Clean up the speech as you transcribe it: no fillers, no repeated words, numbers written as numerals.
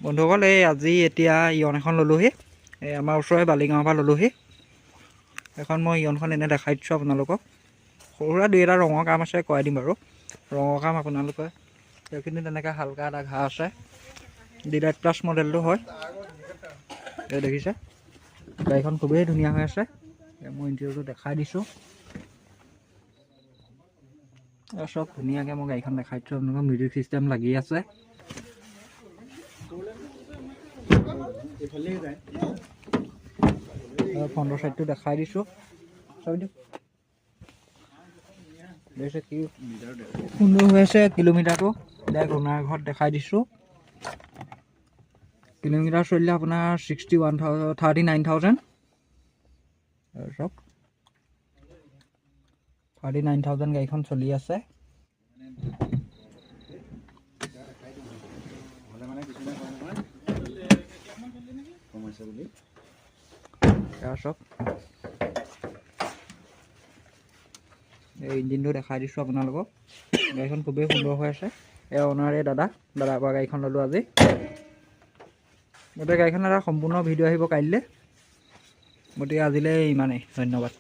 বন্ধুসকল এই আজি এতিয়া ইয়ন এখন ল'লোহি এই আমাৰ ওচৰৰে বালিগাঁৱৰ পৰা ল'লোহি এখন মই ইয়নখন এনে দেখাই দিছোঁ আপোনালোকক সৰু সুৰা দুই এটা ৰঙৰ কাম আছে কৰাই দিম বাৰু ৰঙৰ কাম আপোনালোকে সেইখিনি তেনেকৈ হালকা এটা ঘাঁহ আছে ডিলাইট প্লাছ মডেলটো হয় এই দেখিছে গাড়ীখন খুবেই ধুনীয়া হৈ আছে মই ইণ্টেৰিয়ৰটো দেখাই দিছোঁ চব ধুনীয়াকৈ মই গাড়ীখন দেখাই দিছোঁ আপোনালোকক মিউজিক চিষ্টেম লাগি আছে ফ্ৰণ্টৰ চাইডটো দেখাই দিছোঁ কি সুন্দৰ হৈ আছে কিলোমিটাৰটো ডাইৰেক্ট অনাৰ ঘৰত দেখাই দিছোঁ কিলোমিটাৰ চলিলে আপোনাৰ 39,000 চাওক 39,000 গাড়ীখন চলি আছে চাওক এই ইঞ্জিনটো দেখাই দিছোঁ আপোনালোকক গাড়ীখন খুবেই সুন্দৰ হৈ আছে এই অনাৰে দাদাৰ পৰা গাড়ীখন ল'লোঁ আজি গতিকে গাড়ীখন এটা সম্পূৰ্ণ ভিডিঅ' আহিব কাইলৈ গতিকে আজিলৈ ইমানেই ধন্যবাদ।